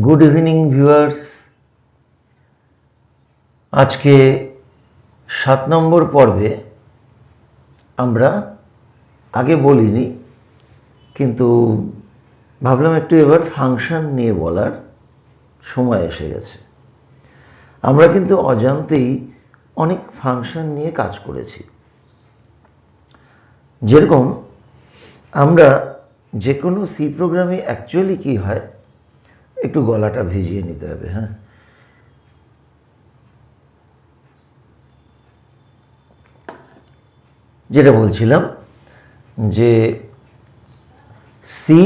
Good evening viewers. আজকে 7 নম্বর পর্বে আমরা আগে বলিনি, কিন্তু ভাবলাম একটু এবার ফাংশন নিয়ে বলার সময় এসে গেছে। আমরা কিন্তু অজান্তেই অনেক ফাংশন নিয়ে কাজ করেছি। যেরকম আমরা যে কোনো সি প্রোগ্রামে অ্যাকচুয়ালি কি হয়, একটু গলাটা ভিজিয়ে নিতে হবে। হ্যাঁ, যেটা বলছিলাম যে সি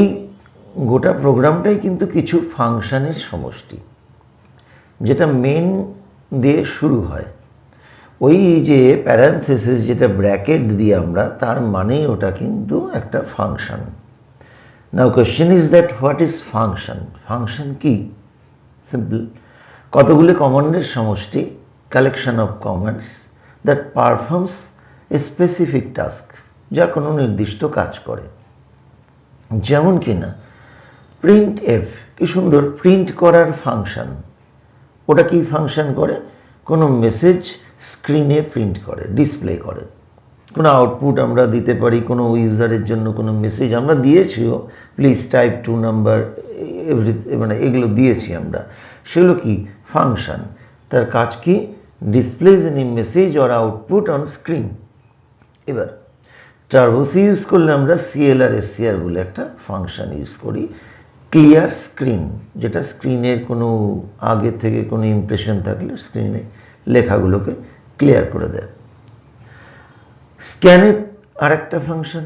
গোটা প্রোগ্রামটাই কিন্তু কিছু ফাংশনের সমষ্টি, যেটা মেন দিয়ে শুরু হয়। ওই যে প্যারান্থেসিস, যেটা ব্র্যাকেট দিয়ে আমরা, তার মানেই ওটা কিন্তু একটা function. Now question is that what is function? Function কি? সিম্পল, কতগুলো কমান্ডের সমষ্টি, collection of commands that performs a specific task, যা কোনো নির্দিষ্ট কাজ করে। যেমন কিনা প্রিন্ট এফ, কি সুন্দর, প্রিন্ট করার ফাংশন। ওটা কি ফাংশন করে? কোনো মেসেজ স্ক্রিনে প্রিন্ট করে, ডিসপ্লে করে। কোনো আউটপুট আমরা দিতে পারি, কোনো ইউজারের জন্য কোনো মেসেজ আমরা দিয়েছিও, প্লিজ টাইপ 2 নাম্বার, মানে এগুলো দিয়েছি আমরা, সেগুলো কি ফাংশন। তার কাজ কি? Displays any message or output on screen. এবার টার্বো সি ইউজ করলে আমরা সিএলআর এসসিআর বলে একটা ফাংশন ইউজ করি, ক্লিয়ার স্ক্রিন, যেটা স্ক্রিনের কোনো আগে থেকে কোনো ইমপ্রেশন থাকলে স্ক্রিনে লেখাগুলোকে ক্লিয়ার করে দেয়। স্ক্যানএফ আর একটা ফাংশন,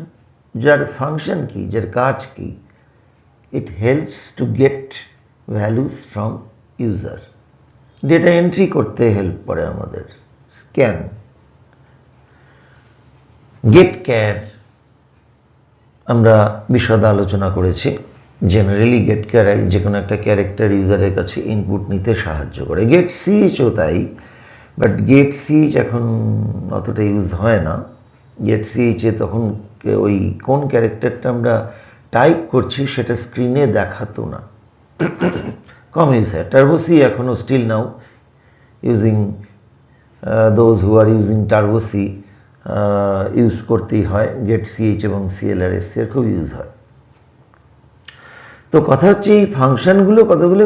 যার ফাংশন কি, যার কাজ কি? It helps to get values from user, data entry করতে হেল্প করে আমাদের। স্ক্যান। গেট ক্যার আমরা বিশদ আলোচনা করেছি। জেনারেলি গেট ক্যার যে কোনো একটা ক্যারেক্টার ইউজারের কাছে ইনপুট নিতে সাহায্য করে। গেট সিএইচও তাই, বাট গেট সিএইচ এখন অতটা ইউজ হয় না। গেট সিএইচে তখন ওই কোন ক্যারেক্টারটা আমরা টাইপ করছি সেটা স্ক্রিনে দেখাতো না, কম ইউজ হয়। টার্বো সি এখনও still now using, those who are using Turbo C use করতেই হয়। গেট সিএইচ এবং সিএলআর এসসিআর খুব ইউজ হয়। তো কথা হচ্ছে এই ফাংশনগুলো কতগুলো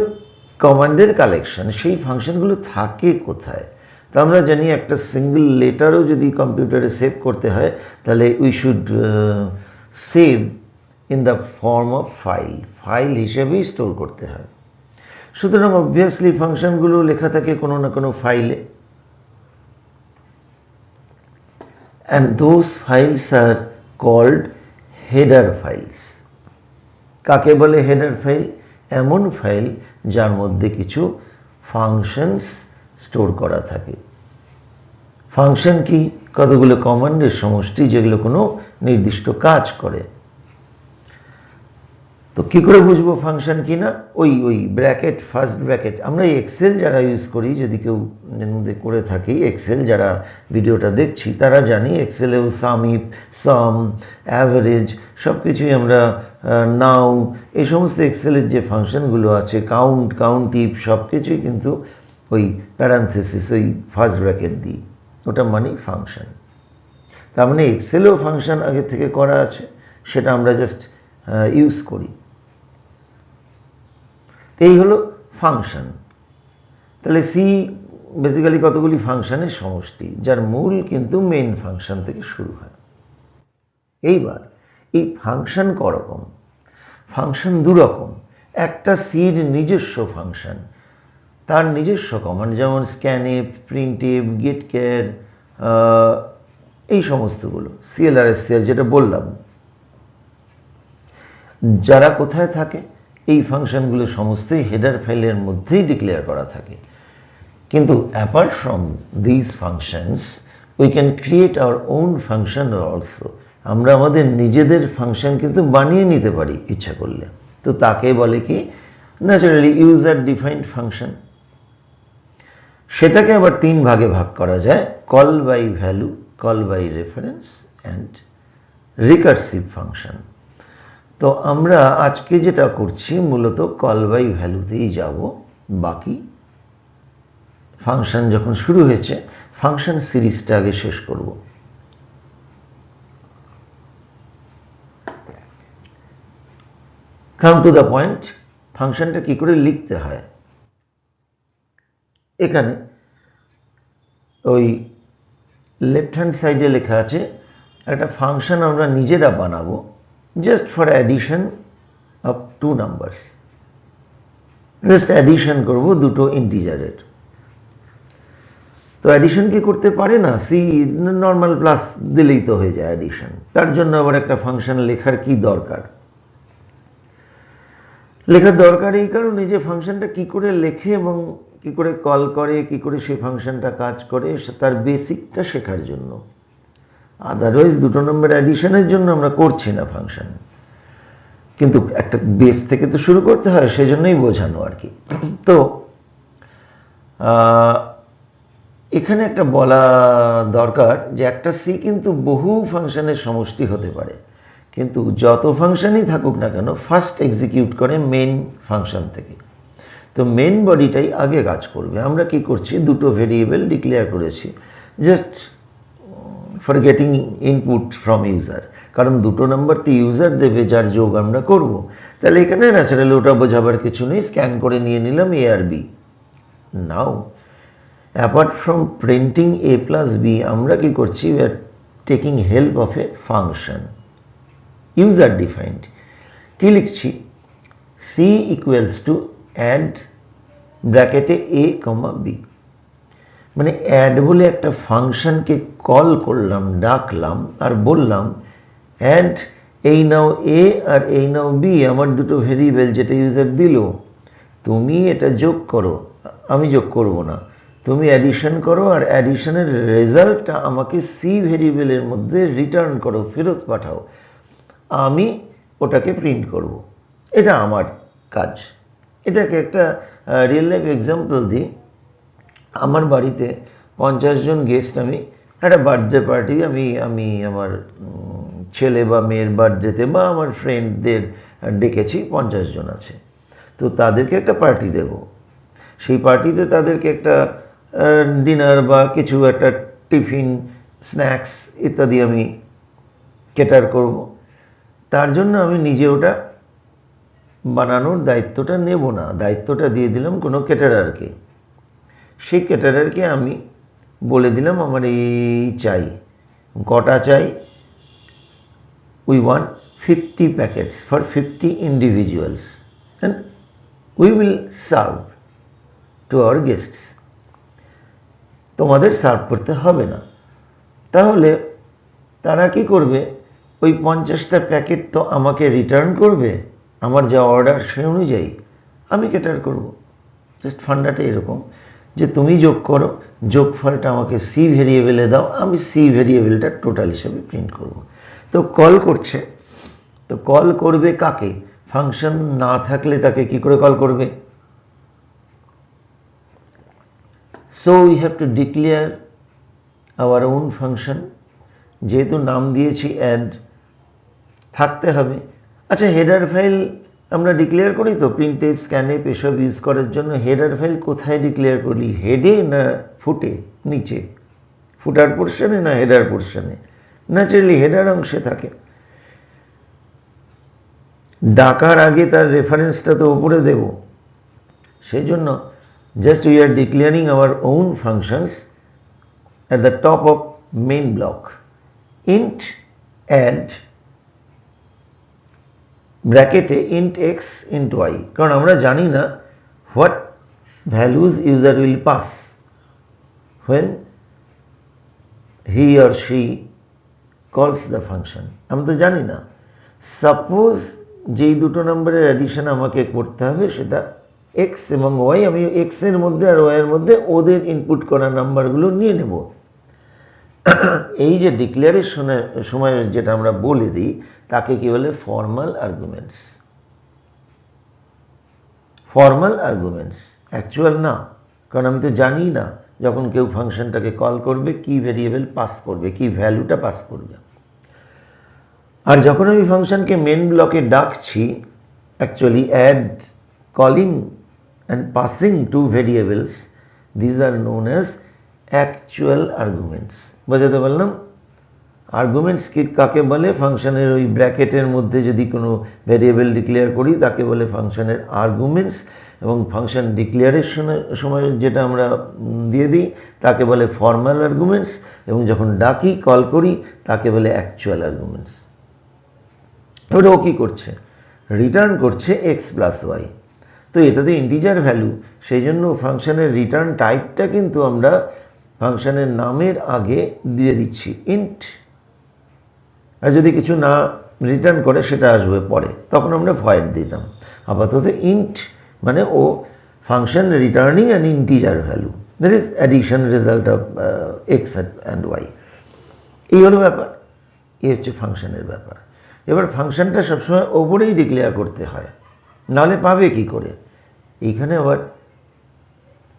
কমান্ডের কালেকশন, সেই ফাংশনগুলো থাকে কোথায়? তো আমরা জানি একটা সিঙ্গল লেটারও যদি কম্পিউটারে সেভ করতে হয়, তাহলে we should save in the form of file, file হিসেবেই স্টোর করতে হয়। সুতরাং অবভিয়াসলি ফাংশনগুলো লেখা থাকে কোনো না কোনো ফাইলে, and those files are called header files. কাকে বলে হেডার ফাইল? এমন ফাইল যার মধ্যে কিছু ফাংশনস স্টোর করা থাকে। ফাংশন কি? কতগুলো কমান্ডের সমষ্টি, যেগুলো কোনো নির্দিষ্ট কাজ করে। তো কি করে বুঝবো ফাংশন কি না? ওই ব্র্যাকেট, ফার্স্ট ব্র্যাকেট। আমরা এক্সেল যারা ইউজ করি, যদি কেউ মধ্যে করে থাকি, এক্সেল যারা ভিডিওটা দেখছি তারা জানি এক্সেলেও সাম ইফ, সাম, অ্যাভারেজ সব কিছুই আমরা, নাও, এই সমস্ত এক্সেলের যে ফাংশনগুলো আছে, কাউন্ট, কাউন্ট ইফ, সব কিছুই কিন্তু ওই প্যারান্থেসিস, ওই ফার্স্ট ব্র্যাকেট দিই, ওটা মানেই ফাংশন। তার মানে এক্সেলেও ফাংশন আগে থেকে করা আছে, সেটা আমরা জাস্ট ইউজ করি। এই হলো ফাংশন। তাহলে সি বেসিক্যালি কতগুলি ফাংশনের সমষ্টি, যার মূল কিন্তু মেইন ফাংশন থেকে শুরু হয়। এইবার এই ফাংশন করকম? ফাংশন দুরকম। একটা সির নিজস্ব ফাংশন, তার নিজস্ব কমান্ড, যেমন স্ক্যানএফ, প্রিন্টএফ, গেট ক্যার, এই সমস্তগুলো, সিএলআর এসসিআর যেটা বললাম, যারা কোথায় থাকে? এই ফাংশনগুলো সমস্তই হেডার ফাইলের মধ্যেই ডিক্লেয়ার করা থাকে। কিন্তু apart from this functions we can create our own function also. আমরা আমাদের নিজেদের ফাংশন কিন্তু বানিয়ে নিতে পারি ইচ্ছা করলে। তো তাকে বলে কি? Naturally user defined function. সেটাকে আবার 3 ভাগে ভাগ করা যায়: call by value, call by reference and recursive function. তো আমরা আজকে যেটা করছি মূলত কল বাই ভ্যালুতেই যাব, বাকি ফাংশন যখন শুরু হয়েছে ফাংশন সিরিজটা আগে শেষ করব। কাম টু দ্য পয়েন্ট, ফাংশনটা কি করে লিখতে হয়। এখানে ওই লেফট হ্যান্ড সাইডে লেখা আছে একটা ফাংশন আমরা নিজেরা বানাবো just for addition of two numbers. Just addition করব দুটো ইন্টিজারের। তো অ্যাডিশন কি করতে পারে না, সি নর্মাল প্লাস দিলেই তো হয়ে যায় অ্যাডিশন। তার জন্য আবার একটা ফাংশন লেখার কি দরকার? লেখার দরকার এই কারণে যে ফাংশনটা কি করে লেখে এবং কি করে কল করে, কি করে সেই ফাংশনটা কাজ করে তার বেসিকটা শেখার জন্য। আদারওয়াইজ দুটো নম্বর অ্যাডিশনের জন্য আমরা করছি না ফাংশন, কিন্তু একটা বেস থেকে তো শুরু করতে হয়, সেজন্যই বোঝানো আর কি। তো এখানে একটা বলা দরকার যে একটা সি কিন্তু বহু ফাংশনের সমষ্টি হতে পারে, কিন্তু যত ফাংশনই থাকুক না কেন ফার্স্ট এক্সিকিউট করে মেন ফাংশন থেকে। তো মেন বডিটাই আগে কাজ করবে। আমরা কি করছি, দুটো ভেরিয়েবল ডিক্লেয়ার করেছি just for getting input from user, কারণ দুটো নাম্বার তো ইউজার দেবে যার যোগ আমরা করব। তাহলে এখানে ন্যাচারালি ওটা বোঝাবার কিছু নেই, স্ক্যান করে নিয়ে নিলাম এ আর B. Now apart from printing A plus B আমরা কি করছি, we are taking help of a function user defined. কি লিখছি, সি ইকুয়ালস টু অ্যাড ব্র্যাকেটে এ কমা বি, মানে অ্যাড বলে একটা ফাংশনকে কল করলাম, ডাকলাম আর বললাম অ্যাড এই নাও এ আর এই নাও বি, আমার দুটো ভেরিয়েবল যেটা ইউজার দিল, তুমি এটা যোগ করো, আমি যোগ করব না, তুমি অ্যাডিশন করো আর অ্যাডিশনের রেজাল্টটা আমাকে সি ভেরিয়েবলের মধ্যে রিটার্ন করো, ফেরত পাঠাও, আমি ওটাকে প্রিন্ট করব। এটা আমার কাজ। এটাকে একটা রিয়েল লাইফ এক্সাম্পল দিই। আমার বাড়িতে 50 জন গেস্ট, আমি একটা বার্থডে পার্টি আমি আমার ছেলে বা মেয়ের বার্থডেতে বা আমার ফ্রেন্ডদের ডেকেছি, 50 জন আছে। তো তাদেরকে একটা পার্টি দেব, সেই পার্টিতে তাদেরকে একটা ডিনার বা কিছু একটা টিফিন স্ন্যাক্স ইত্যাদি আমি কেটার করব। তার জন্য আমি নিজে ওটা বানানোর দায়িত্বটা নেব না, দায়িত্বটা দিয়ে দিলাম কোনো কেটারারকে। সেই কেটারারকে আমি বলে দিলাম আমার এই চাই, কটা চাই, we want 50 packets for 50 individuals and we will serve to our guests. তোমাদের সার্ভ করতে হবে না। তাহলে তারা কি করবে, ওই 50টা প্যাকেট তো আমাকে রিটার্ন করবে, আমার যা অর্ডার সে অনুযায়ী আমি কেটার করব। জাস্ট ফান্ডাটা এরকম যে তুমি যোগ করো, যোগফলটা আমাকে সি ভেরিয়েবলে দাও, আমি সি ভেরিয়েবলটা টোটাল হিসেবে প্রিন্ট করব। তো কল করছে, তো কল করবে কাকে? ফাংশন না থাকলে তাকে কি করে কল করবে? So we have to declare our own function. যেহেতু নাম দিয়েছি অ্যাড, থাকতে হবে। আচ্ছা, হেডার ফাইল আমরা ডিক্লেয়ার করি তো প্রিন্টএফ, স্ক্যানএফ এসব ইউজ করার জন্য। হেডার ফাইল কোথায় ডিক্লেয়ার করি? হেডে না ফুটে? নিচে ফুটার পোর্শনে না হেডার পোর্শনে? ন্যাচারালি হেডার অংশে থাকে। ডাকার আগে তার রেফারেন্সটা তো উপরে দেব, সেই জন্য just we are declaring our own functions at the top of main block. int add ব্র্যাকেটে int x int y, কারণ আমরা জানি না what values user will pass when he or she calls the function, আমরা তো জানি না। Suppose যেই দুটো নম্বরের অ্যাডিশন আমাকে করতে হবে সেটা x এবং y, আমি x এর মধ্যে আর y এর মধ্যে ওদের ইনপুট করা নাম্বারগুলো নিয়ে নেব। এই যে ডিক্লারেশনের সময় যেটা আমরা বলে দিই তাকে কি বলে? Formal arguments. Formal arguments, actual না, কারণ আমি তো জানি না যখন কেউ ফাংশনটাকে কল করবে কি ভেরিয়েবল পাস করবে, কি ভ্যালুটা পাস করবে। আর যখন আমি ফাংশনকে মেন ব্লকে ডাকছি, actually add, calling and passing two variables, these are known as actual arguments. বোঝাতে পারলাম? আর্গুমেন্টস কাকে বলে? ফাংশনের ওই ব্র্যাকেটের মধ্যে যদি কোনো ভেরিয়েবল ডিক্লেয়ার করি তাকে বলে ফাংশনের আর্গুমেন্টস, এবং ফাংশন ডিক্লেয়ারের সময় যেটা আমরা দিয়ে দিই তাকে বলে ফর্মাল আর্গুমেন্টস, এবং যখন ডাকি, কল করি, তাকে বলে অ্যাকচুয়াল আর্গুমেন্টস। এবার ও কী করছে? রিটার্ন করছে এক্স প্লাস ওয়াই। তো এটা তো ইন্টিজার ভ্যালু, সেই জন্য ফাংশনের রিটার্ন টাইপটা কিন্তু আমরা ফাংশনের নামের আগে দিয়ে দিচ্ছি ইন্ট। আর যদি কিছু না রিটার্ন করে সেটা আসবে পরে, তখন আমরা ভয়েড দিতাম। আপাতত ইন্ট মানে ও function returning an integer value, that is addition result of X and Y. এই হলো ব্যাপার, এই হচ্ছে ফাংশনের ব্যাপার। এবার ফাংশনটা সবসময় ওপরেই ডিক্লেয়ার করতে হয়, নাহলে পাবে কি করে? এইখানে আবার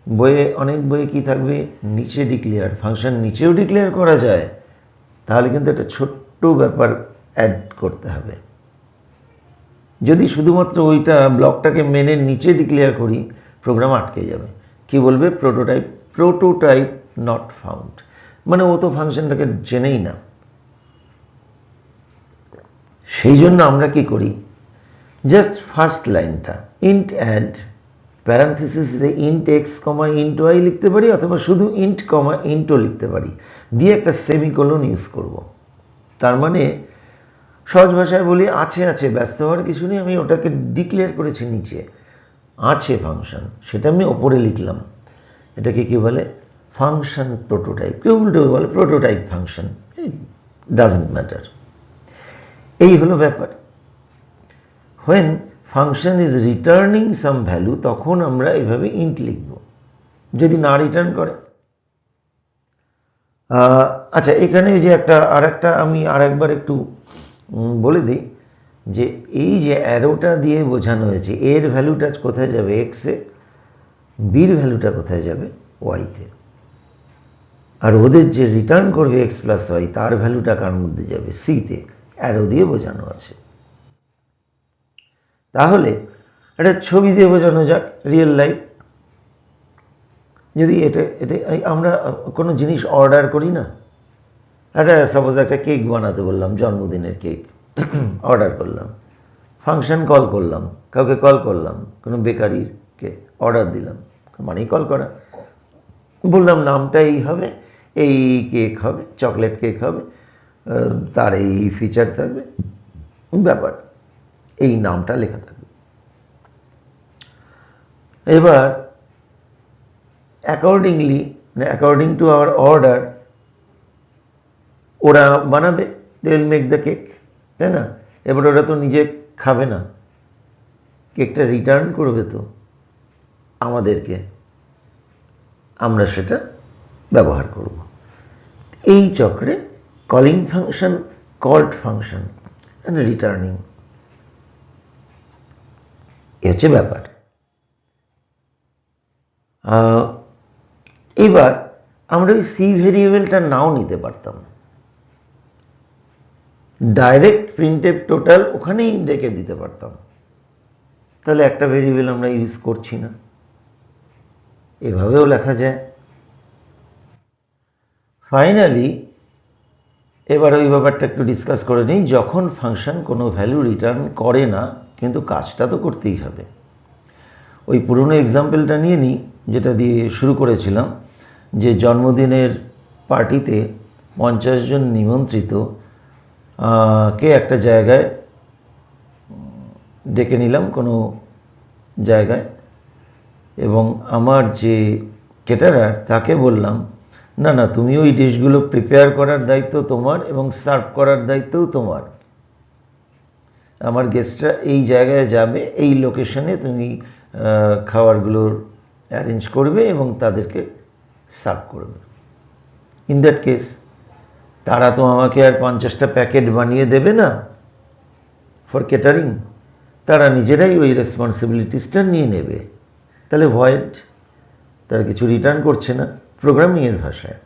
বইয়ে, অনেক বইয়ে কি থাকবে? নিচে ডিক্লেয়ার। ফাংশন নিচেও ডিক্লেয়ার করা যায়, তাহলে কিন্তু একটা ছোট্ট ব্যাপার অ্যাড করতে হবে। যদি শুধুমাত্র ওইটা ব্লকটাকে মেনের নিচে ডিক্লেয়ার করি, প্রোগ্রাম আটকে যাবে। কি বলবে? প্রোটোটাইপ নট ফাউন্ড, মানে ও তো ফাংশনটাকে চেনেই না। সেই জন্য আমরা কি করি? জাস্ট ফার্স্ট লাইনটা int add, প্যারান্থেসিসে int x comma int Y লিখতে পারি, অথবা শুধু ইন্ট কমা ইন্টও লিখতে পারি, দিয়ে একটা সেমিকোলন ইউজ করব। তার মানে সহজ ভাষায় বলি, আছে, ব্যস্ত হওয়ার কিছু নেই, আমি ওটাকে ডিক্লেয়ার করেছি নিচে, আছে ফাংশন, সেটা আমি ওপরে লিখলাম। এটাকে কি বলে? Function prototype. কেউ উল্টো বলে প্রোটোটাইপ ফাংশন, ডাজন্ট ম্যাটার। এই হলো ব্যাপার। When function is returning some value, তখন আমরা এভাবে ইন্ট লিখব। যদি না রিটার্ন করে, আচ্ছা, এখানে যে আরেকটা আমি আরেকবার একটু বলে দিই, যে এই যে অ্যারোটা দিয়ে বোঝানো হয়েছে, এর ভ্যালুটা কোথায় যাবে? এক্সে, বির ভ্যালুটা কোথায় যাবে? ওয়াইতে। আর ওদের যে রিটার্ন করবে এক্স প্লাস ওয়াই, তার ভ্যালুটা কার মধ্যে যাবে? সিতে। অ্যারো দিয়ে বোঝানো আছে। তাহলে একটা ছবি দিয়ে বোঝানো যাক, রিয়েল লাইফ। যদি এটা আমরা কোনো জিনিস অর্ডার করি না, সাপোজ একটা কেক বানাতে বললাম, জন্মদিনের কেক অর্ডার করলাম, ফাংশন কল করলাম, কাউকে কল করলাম, কোনো বেকারিকে অর্ডার দিলাম, মানেই কল করা, বললাম নামটা এই হবে, এই কেক হবে, চকলেট কেক হবে, তার এই ফিচার থাকবে, ব্যাপার এই নামটা লেখা থাকবে। এবার অ্যাকর্ডিং টু আওয়ার অর্ডার ওরা বানাবে, they will make the cake, তাই না? এবার ওরা তো নিজে খাবে না, কেকটা রিটার্ন করবে তো আমাদেরকে, আমরা সেটা ব্যবহার করব। এই চক্রে calling function, called function and returning, এ হচ্ছে ব্যাপার। এবার আমরা ওই সি ভেরিয়েবলটা নাও নিতে পারতাম, ডাইরেক্ট প্রিন্টএফ টোটাল ওখানেই ডেকে দিতে পারতাম, তাহলে একটা ভেরিয়েবল আমরা ইউজ করছি না, এভাবেও লেখা যায়। ফাইনালি এবার ওই ব্যাপারটা একটু ডিসকাস করে নিই। যখন ফাংশন কোনো ভ্যালু রিটার্ন করে না, কিন্তু কাজটা তো করতেই হবে। ওই পুরনো এক্সাম্পলটা নিয়ে নিই, যেটা দিয়ে শুরু করেছিলাম, যে জন্মদিনের পার্টিতে 50 জন নিমন্ত্রিত কে একটা জায়গায় ডেকে নিলাম, কোনো জায়গায়, এবং আমার যে কেটারার তাকে বললাম, না না, তুমি ওই ডিশগুলো প্রিপেয়ার করার দায়িত্ব তোমার এবং সার্ভ করার দায়িত্বও তোমার। আমার গেস্টরা এই জায়গায় যাবে, এই লোকেশনে তুমি খাবারগুলোর অ্যারেঞ্জ করবে এবং তাদেরকে সার্ভ করবে। ইন দ্যাট কেস তারা তো আমাকে আর 50টা প্যাকেট বানিয়ে দেবে না ফর কেটারিং, তারা নিজেরাই ওই রেসপন্সিবিলিটিসটা নিয়ে নেবে। তাহলে ভয়েড, তারা কিছু রিটার্ন করছে না। প্রোগ্রামিংয়ের ভাষায়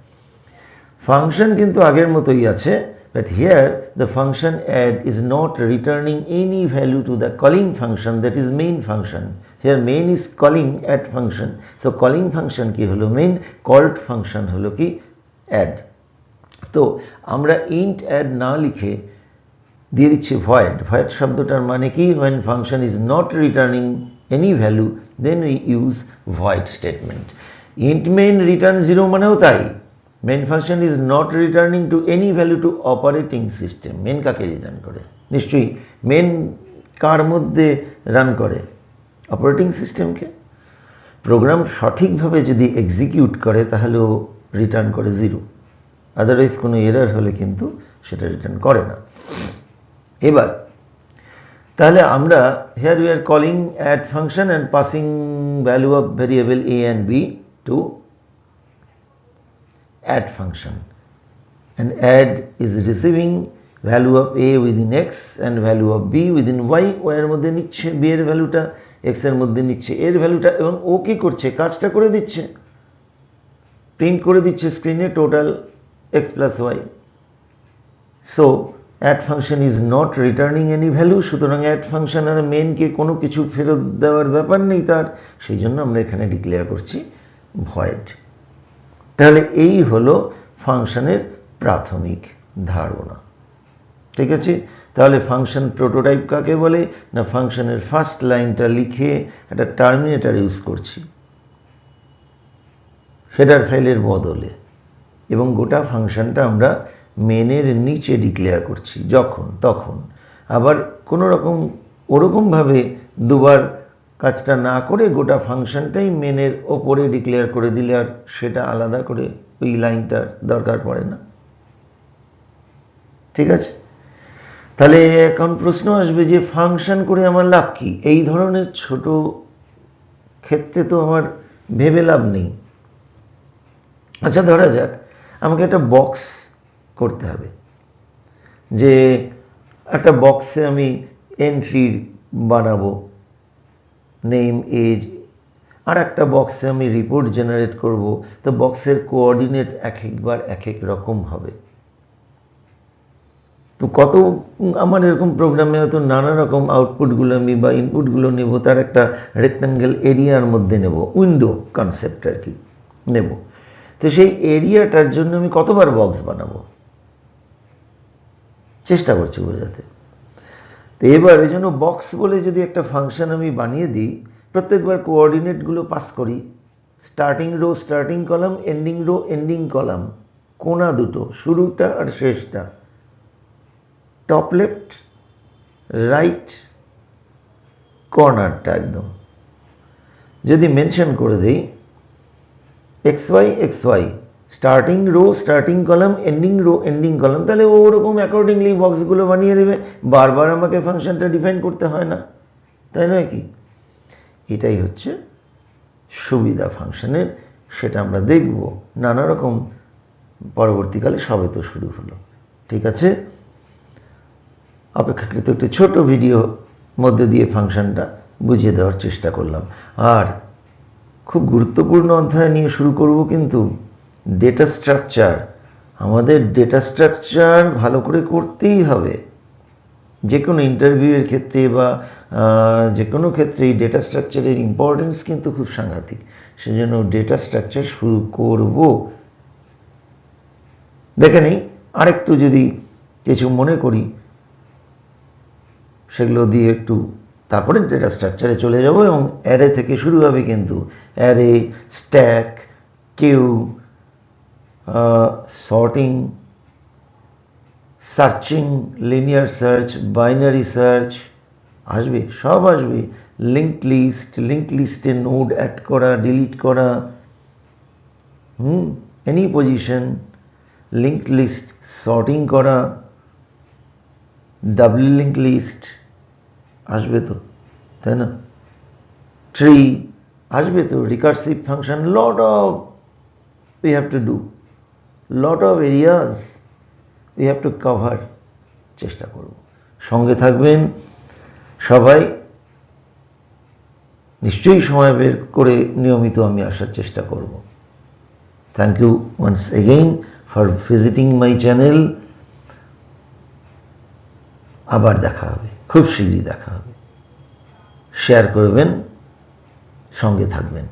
ফাংশন কিন্তু আগের মতোই আছে, But here the function add is not returning any value to the calling function, that is main function. Here main is calling add function, so calling function কি হলো main, called function হলো কি add. তো আমরা int add না লিখে দিয়ে দিচ্ছি void. void শব্দটার মানে কি, when function is not returning any value then we use void statement. int main return 0 মানেও তাই, main function is not returning to any value to operating system. main কাকে রিটার্ন করে? নিশ্চয়ই main কার মধ্যে run করে? অপারেটিং সিস্টেমকে। Programme সঠিকভাবে যদি এক্সিকিউট করে তাহলেও রিটার্ন করে 0, আদারওয়াইজ কোনো এরর হলে কিন্তু সেটা রিটার্ন করে না। এবার তাহলে আমরা here we are calling add function and passing value of variable a and b to add function, and add is receiving value of a within x and value of b within y. y এর মধ্যে নিচ্ছে b এর ভ্যালুটা, x এর মধ্যে নিচ্ছে এর ভ্যালুটা, এবং ও কি করছে? কাজটা করে দিচ্ছে, প্রিন্ট করে দিচ্ছে স্ক্রিনে total x plus y. so add function is not returning any value, সুতরাং add function আর মেইনকে কোনো কিছু ফেরত দেওয়ার ব্যাপার নেই তার, সেই জন্য আমরা এখানে ডিক্লেয়ার করছি void. তাহলে এই হলো ফাংশনের প্রাথমিক ধারণা। ঠিক আছে, তাহলে ফাংশন প্রোটোটাইপ কাকে বলে না, ফাংশনের ফার্স্ট লাইনটা লিখে একটা টার্মিনেটর ইউজ করছি হেডার ফাইলের বদলে, এবং গোটা ফাংশনটা আমরা মেনের নিচে ডিক্লেয়ার করছি যখন তখন। আবার কোনো রকম ওরকমভাবে দুবার কাজটা না করে গোটা ফাংশনটাই মেনের ওপরে ডিক্লেয়ার করে দিলে আর সেটা আলাদা করে ওই লাইনটার দরকার পড়ে না। ঠিক আছে, তাহলে এখন প্রশ্ন আসবে যে ফাংশন করে আমার লাভ কি? এই ধরনের ছোট ক্ষেত্রে তো আমার ভেবে লাভ নেই। আচ্ছা, ধরা যাক আমাকে একটা বক্স করতে হবে, যে একটা বক্সে আমি এন্ট্রি বানাবো, নেম, এজ, আর একটা বক্সে আমি রিপোর্ট জেনারেট করব। তো বক্সের কোঅর্ডিনেট এক একবার এক এক রকম হবে। তো কত আমার এরকম প্রোগ্রামে হয়তো নানা রকম আউটপুটগুলো আমি বা ইনপুটগুলো নেব, তার একটা রেক্ট্যাঙ্গেল এরিয়ার মধ্যে নেব, উইন্ডো কনসেপ্ট আর কি নেব। তো সেই এরিয়াটার জন্য আমি কতবার বক্স বানাবো চেষ্টা করছি বোঝাতে। তো এবার এই জন্য বক্স বলে যদি একটা ফাংশন আমি বানিয়ে দিই, প্রত্যেকবার কোঅর্ডিনেটগুলো পাস করি, starting row starting column, ending row ending column, কোনা দুটো, শুরুটা আর শেষটা, টপ লেফট রাইট কর্নারটা একদম যদি মেনশন করে দেই xy xy, starting row starting column, ending row ending column, তাহলে ওরকম অ্যাকর্ডিংলি বক্সগুলো বানিয়ে দেবে, বারবার আমাকে ফাংশনটা ডিফাইন করতে হয় না, তাই নয় কি? এটাই হচ্ছে সুবিধা ফাংশনের, সেটা আমরা দেখব নানা রকম পরবর্তীকালে, সবে তো শুরু হলো। ঠিক আছে, অপেক্ষাকৃত একটি ছোট ভিডিও মধ্যে দিয়ে ফাংশনটা বুঝিয়ে দেওয়ার চেষ্টা করলাম। আর খুব গুরুত্বপূর্ণ অধ্যায় নিয়ে শুরু করব কিন্তু, ডেটা স্ট্রাকচার। আমাদের ডেটা স্ট্রাকচার ভালো করে করতেই হবে, যে কোনো ইন্টারভিউয়ের ক্ষেত্রে বা যে কোনো ক্ষেত্রেই ডেটা স্ট্রাকচারের ইম্পর্টেন্স কিন্তু খুব সাংঘাতিক। সেজন্য ডেটা স্ট্রাকচার শুরু করব। দেখে নেই আরেকটু যদি কিছু মনে করি সেগুলো দিয়ে একটু, তারপরে ডেটা স্ট্রাকচারে চলে যাব, এবং অ্যারে থেকে শুরু হবে কিন্তু। Array, stack, queue, sorting, searching, linear search, binary search আসবে, সব আসবে। লিঙ্কড লিস্ট, লিঙ্কড লিস্টে নোড অ্যাড করা, ডিলিট করা, any position, linked list sorting করা, ডাবল লিঙ্ক লিস্ট আসবে তো, তাই না? ট্রি আসবে তো, recursive function, lot of we have to do, lot of areas we have to cover, চেষ্টা করব। সঙ্গে থাকবেন সবাই, নিশ্চয়ই সময় বের করে নিয়মিত আমি আসার চেষ্টা করব। Thank you once again for visiting my channel. আবার দেখা হবে, খুব শীঘ্রই দেখা হবে। শেয়ার করবেন, সঙ্গে থাকবেন।